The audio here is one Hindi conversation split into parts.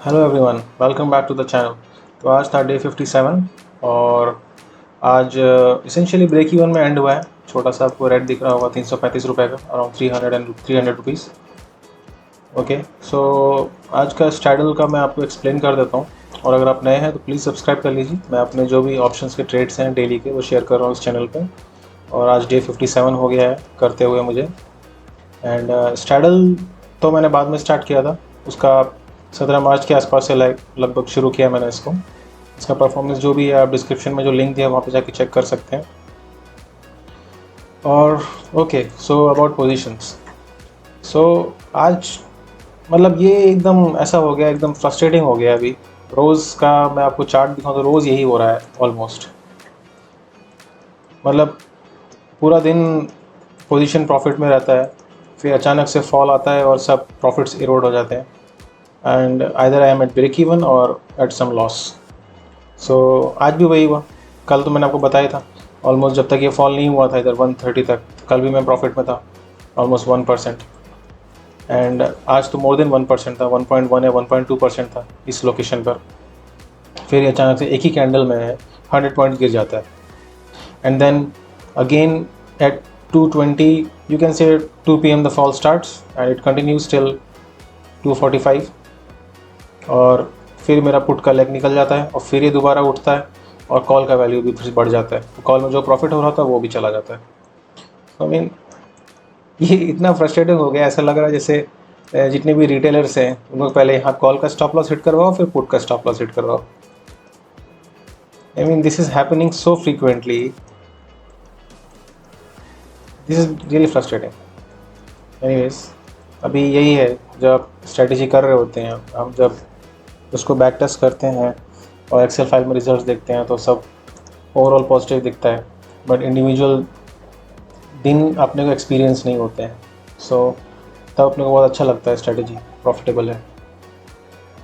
Hello everyone, welcome back to the channel. तो आज था डे 57 और आज इसेंशियली ब्रेक इवन में एंड हुआ है। छोटा सा आपको रेट दिख रहा होगा 335 रुपये का, अराउंड 300 रुपीज़। ओके, सो आज का स्ट्रैडल का मैं आपको एक्सप्लेन कर देता हूँ। और अगर आप नए हैं तो प्लीज़ सब्सक्राइब कर लीजिए। मैं अपने जो भी ऑप्शंस के ट्रेड्स हैं डेली के वो शेयर कर रहा हूँ इस चैनल पे। और आज डे 57 हो गया है करते हुए मुझे। एंड स्ट्रैडल तो मैंने बाद में स्टार्ट किया था, उसका 17 मार्च के आसपास से लगभग शुरू किया मैंने इसको। इसका परफॉर्मेंस जो भी है आप डिस्क्रिप्शन में जो लिंक दिया वहाँ पे जाके चेक कर सकते हैं। और ओके, सो अबाउट पोजीशंस। सो आज मतलब ये एकदम ऐसा हो गया, एकदम फ्रस्ट्रेटिंग हो गया। अभी रोज़ का मैं आपको चार्ट दिखाऊँ तो रोज़ यही हो रहा है ऑलमोस्ट। मतलब पूरा दिन पोजीशन प्रॉफिट में रहता है, फिर अचानक से फॉल आता है और सब प्रॉफिट्स इरोड हो जाते हैं। And either I am at break even और एट सम लॉस। सो आज भी वही हुआ। कल तो मैंने आपको बताया था, ऑलमोस्ट जब तक ये फॉल नहीं हुआ था इधर 130 तक, कल भी मैं प्रॉफिट में था ऑलमोस्ट 1%। एंड आज तो मोर देन 1% था, 1.1 या 1.2% था इस लोकेशन पर। फिर ये अचानक से एक ही कैंडल में 100 पॉइंट गिर जाता है। And then again at 2:20 you can say 2 p.m. the fall starts and it continues till 2:45। और फिर मेरा पुट का लेग निकल जाता है और फिर ये दोबारा उठता है और कॉल का वैल्यू भी फिर बढ़ जाता है। तो कॉल में जो प्रॉफिट हो रहा था वो भी चला जाता है। आई मीन ये इतना फ्रस्ट्रेटिंग हो गया, ऐसा लग रहा है जैसे जितने भी रिटेलर्स हैं उनको पहले यहाँ कॉल का स्टॉप लॉस हिट करवाओ फिर पुट का स्टॉप लॉस हिट करवाओ। I mean this is happening so frequently, this is really frustrating. Anyways, अभी यही है, जब आप स्ट्रेटेजी कर रहे होते हैं, हम जब उसको बैक टेस्ट करते हैं और एक्सेल फाइल में रिजल्ट्स देखते हैं तो सब ओवरऑल पॉजिटिव दिखता है, बट इंडिविजुअल दिन अपने को एक्सपीरियंस नहीं होते हैं। सो तब अपने को बहुत अच्छा लगता है, स्ट्रेटेजी प्रॉफिटेबल है।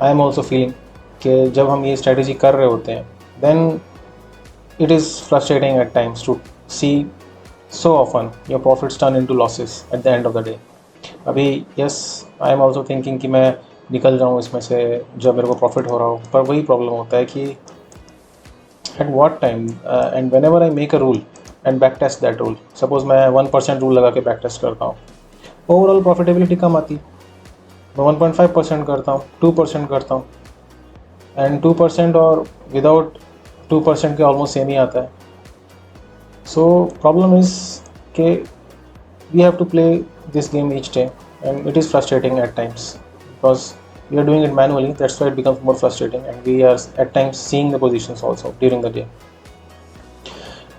आई एम ऑल्सो फीलिंग कि जब हम ये स्ट्रेटेजी कर रहे होते हैं then it is frustrating at times to see so often your profits turn into losses at the end of the day. अभी yes, I am also thinking कि मैं निकल जाऊँ इसमें से जब मेरे को प्रॉफिट हो रहा हो, पर वही प्रॉब्लम होता है कि at what time and whenever I make a rule and back test that rule. Suppose मैं 1% रूल लगा के बैक टेस्ट करता हूँ, ओवरऑल प्रॉफिटेबिलिटी कम आती। मैं 1.5% करता हूँ, 2% करता हूँ, एंड 2% और विदाउट 2% के ऑलमोस्ट सेम ही आता है। सो प्रॉब्लम इज़ के we have to play this game each day and it is frustrating at times because we are doing it manually. That's why it becomes more frustrating and we are at times seeing the positions also during the day.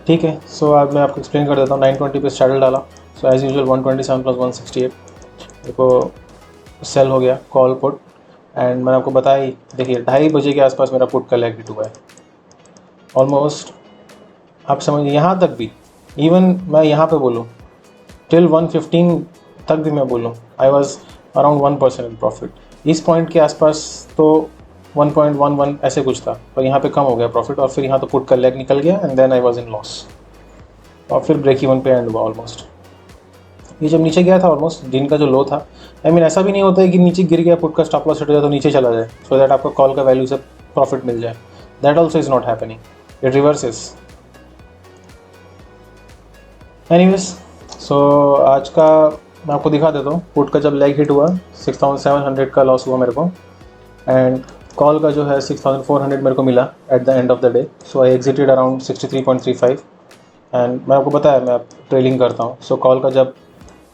ठीक है, सो आज मैं आपको एक्सप्लेन कर देता हूँ। 920 पे स्ट्रैडल डाला, सो एज यूजुअल 127 + 168 मेरे को सेल हो गया कॉल पुट। एंड मैंने आपको बताया ही, देखिए 2:30 बजे के आसपास मेरा पुट का लेग हिट हुआ है ऑलमोस्ट। आप समझिए यहाँ तक भी, इवन मैं यहाँ पे बोलूँ टिल 115 तक भी मैं बोलूँ I was around 1% in profit. इस पॉइंट के आसपास तो 1.11 ऐसे कुछ था, पर यहाँ पे कम हो गया प्रॉफिट और फिर यहाँ तो पुट का लेग निकल गया and then I was in loss और फिर ब्रेक इवन पे एंड हुआ ऑलमोस्ट। ये जब नीचे गया था ऑलमोस्ट दिन का जो लो था, आई मीन ऐसा भी नहीं होता है कि नीचे गिर गया पुट का स्टॉप लॉस हिट हो जाए तो नीचे चला जाए सो दैट आपको कॉल का वैल्यू से प्रॉफिट मिल जाए। That also is not happening, it reverses. Anyways, so आज का मैं आपको दिखा देता हूँ। पुट का जब लेग हिट हुआ 6700 का लॉस हुआ मेरे को एंड कॉल का जो है 6400 मेरे को मिला eight the end of the day. So I exerted around 63.35 and मैं आपको बताया मैं ट्रेलिंग करता हूँ। सो कॉल का जब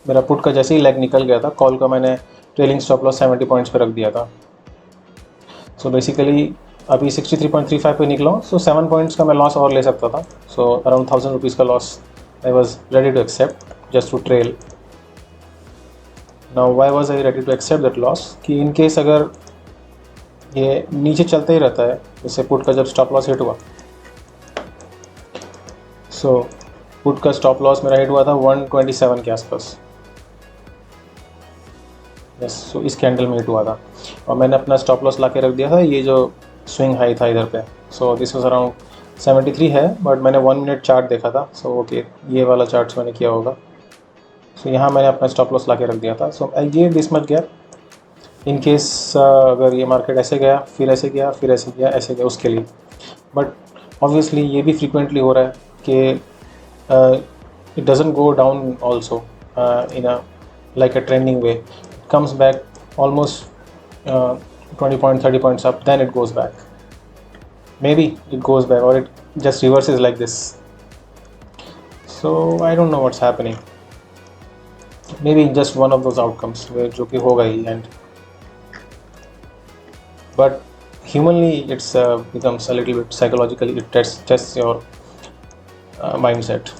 मेरा पुट का जैसे ही लेग निकल गया था, कॉल का मैंने ट्रेलिंग स्टॉप लॉस 70 पॉइंट्स पे रख दिया था। सो बेसिकली अभी 63.35 पे निकला हूँ, सो 7 पॉइंट्स का मैं लॉस और ले सकता था। सो अराउंड 1000 रुपीज़ का loss I was ready to accept just to trail. Now why was I ready to accept that loss? कि in case अगर ये नीचे चलते ही रहता है, जैसे पुट का जब स्टॉप लॉस हिट हुआ, सो पुट का स्टॉप लॉस मेरा हिट हुआ था 127 के आसपास। यस, सो इस कैंडल में हिट हुआ था और मैंने अपना स्टॉप लॉस ला के रख दिया था ये जो स्विंग हाई था इधर पे। सो दिस वाज अराउंड 73 है, बट मैंने 1 मिनट चार्ट देखा था। सो ओके, ये वाला चार्ट्स मैंने किया होगा। सो यहाँ मैंने अपना स्टॉप लॉस ला के रख दिया था। So I give this much gap, in case अगर ये मार्केट ऐसे गया, फिर ऐसे गया, फिर ऐसे गया, ऐसे गया, उसके लिए। बट ऑब्वियसली ये भी फ्रीक्वेंटली हो रहा है कि it doesn't go down also in a like a trending way. It comes back almost 20 point 30 points up, then it goes back. Maybe it goes back or it just reverses like this. So I don't know what's happening. Maybe just one of those outcomes where जो कि होगा ही, and but humanly it's becomes a little bit psychologically, it tests your mindset.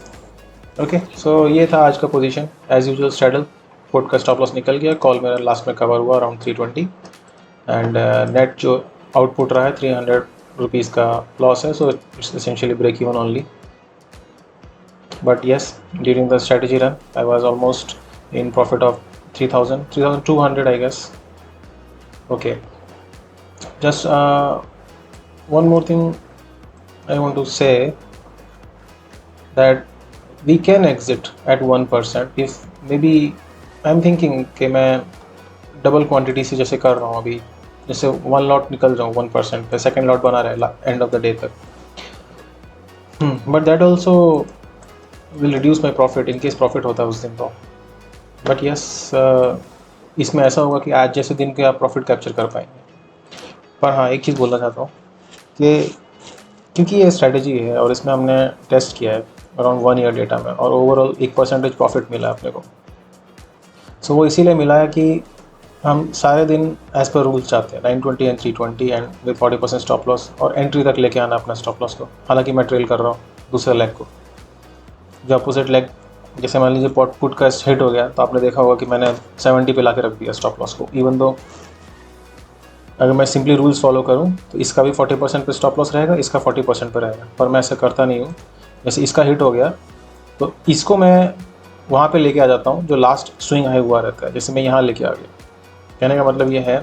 Okay so ये था आज का position as usual. Straddle put का स्टॉप लॉस निकल गया, कॉल मेरा लास्ट में कवर हुआ अराउंड 320 एंड नेट जो आउटपुट रहा है 300 रुपीज़ का लॉस है, so it's essentially break even only. But yes, during the strategy run I was almost in profit of 3200 I guess. Okay, just one more thing I want to say that we can exit at 1% if maybe I'm thinking कि मैं डबल क्वांटिटी से जैसे कर रहा हूँ अभी, जैसे 1 लॉट निकल जाऊँ 1% पे, सेकेंड लॉट बना रहे एंड ऑफ द डे तक, but that also will reduce my profit in case profit होता है उस दिन तो। बट यस, इसमें ऐसा होगा कि आज जैसे दिन के आप प्रॉफिट कैप्चर कर पाएंगे। पर हाँ, एक चीज़ बोलना चाहता हूँ कि क्योंकि ये स्ट्रैटेजी है और इसमें हमने टेस्ट किया है अराउंड 1 ईयर डेटा में और ओवरऑल 1% प्रॉफिट मिला अपने को। सो वो इसीलिए मिला है कि हम सारे दिन एज़ पर रूल्स चाहते हैं 920 and 320 and with 40% stop loss और एंट्री तक लेके आना अपना स्टॉप लॉस को। हालांकि मैं ट्रेल कर रहा हूँ दूसरे लेग को, जो अपोजिट लेग, जैसे मान लीजिए पुट का हिट हो गया तो आपने देखा होगा कि मैंने 70 पे ला के रख दिया स्टॉप लॉस को। इवन दो अगर मैं सिंपली रूल्स फॉलो करूँ तो इसका भी 40% पे स्टॉप लॉस रहेगा, इसका 40% पे रहेगा, पर मैं ऐसा करता नहीं हूँ। जैसे इसका हिट हो गया तो इसको मैं वहाँ पे लेके आ जाता हूँ जो लास्ट स्विंग हाई हुआ रहता है, जैसे मैं यहाँ लेके आ गया। कहने का मतलब ये है,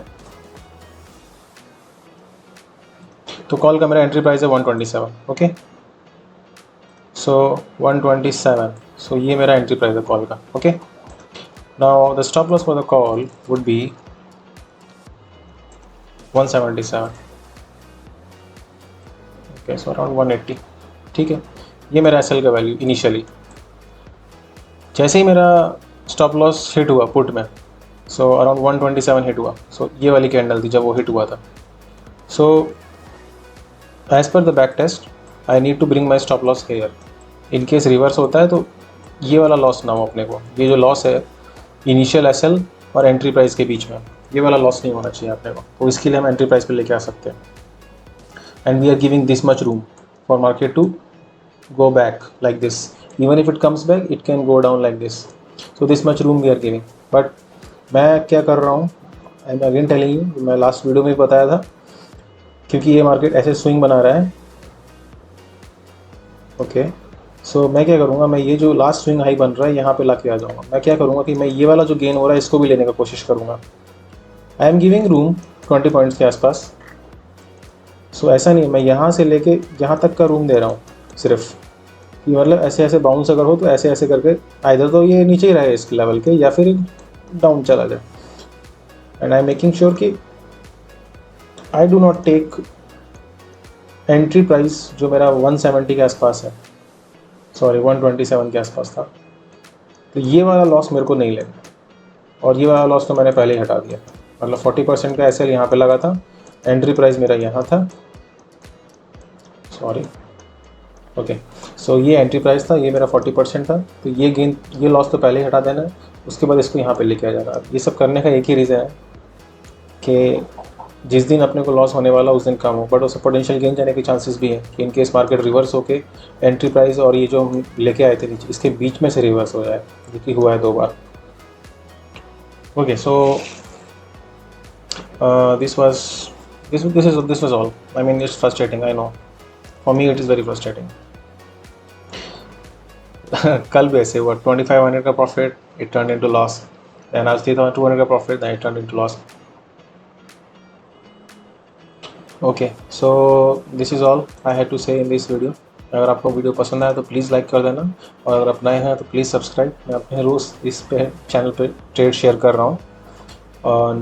तो कॉल का मेरा एंट्री प्राइस है 127। ओके, सो 127, सो ये मेरा एंट्री प्राइस है कॉल का। Okay, now the stop loss for the call would be 177। Okay, so around 180। ठीक है, ये मेरा एसएल का वैल्यू इनिशियली। जैसे ही मेरा स्टॉप लॉस हिट हुआ पुट में, सो अराउंड 127 हिट हुआ, सो ये वाली कैंडल थी जब वो हिट हुआ था। So as per the back test I need to bring my stop loss here. In case reverse होता है तो ये वाला लॉस ना हो अपने को, ये जो लॉस है इनिशियल एसएल और एंट्री प्राइस के बीच में, ये वाला लॉस नहीं होना चाहिए अपने को। तो इसके लिए हम एंट्री प्राइस पे लेके आ सकते हैं and we are giving this much room for market to go back like this. Even if it comes back, it can go down like this. So this much room we are giving. But मैं क्या कर रहा हूँ, I am again telling you, मैं लास्ट वीडियो में ही बताया था, क्योंकि ये मार्केट ऐसे स्विंग बना रहा है। ओके, सो मैं क्या करूँगा, मैं ये जो लास्ट स्विंग हाई बन रहा है यहाँ पे ला के आ जाऊँगा। मैं क्या करूँगा कि मैं ये वाला जो गेन हो रहा है इसको भी लेने का कोशिश करूँगा। I am giving room 20 points के आसपास। सो ऐसा नहीं, मैं यहाँ से लेके यहाँ तक का रूम दे रहा हूँ सिर्फ, कि मतलब ऐसे ऐसे बाउंस अगर हो तो ऐसे ऐसे करके आइदर तो ये नीचे ही रहे इस लेवल के या फिर डाउन चला जाए। And I am making sure कि I do not take entry price जो मेरा 170 के आसपास है, सॉरी 127 के आसपास था, तो ये वाला लॉस मेरे को नहीं लेना। और ये वाला लॉस तो मैंने पहले ही हटा दिया, मतलब 40% का एसएल यहाँ पे लगा था, एंट्री प्राइस मेरा यहाँ था, सॉरी। ओके, सो ये एंट्री प्राइस था, ये मेरा 40% था, तो ये लॉस तो पहले ही हटा देना है, उसके बाद इसको यहाँ पे लेके आ जाना। ये सब करने का एक ही रीज़न है कि जिस दिन अपने को लॉस होने वाला उस दिन कम हो, बट उससे पोटेंशियल गेन जाने के चांसेस भी हैं कि इन केस मार्केट रिवर्स होके एंट्री प्राइस और ये जो हम लेके आए थे नीचे इसके बीच में से रिवर्स हो जाए, जो कि हुआ है 2 बार। Okay, so this was all. I mean, it's frustrating, I know. For me it is very frustrating. कल भी ऐसे हुआ, 2500 का profit, it turned into loss. Then आज 3200 का profit, then it turned into loss. Okay, so this is all I had to say in this video. अगर आपको वीडियो पसंद आया तो प्लीज़ लाइक कर देना, और अगर आप नए हैं तो प्लीज़ सब्सक्राइब। मैं अपने रोज़ इस पे चैनल पे ट्रेड शेयर कर रहा हूँ, और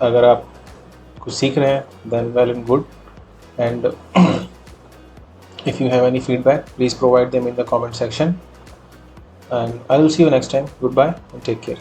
अगर आप कुछ सीख रहे हैं then well and good, and if you have any feedback, please provide them in the comment section, and I will see you next time. Goodbye and take care.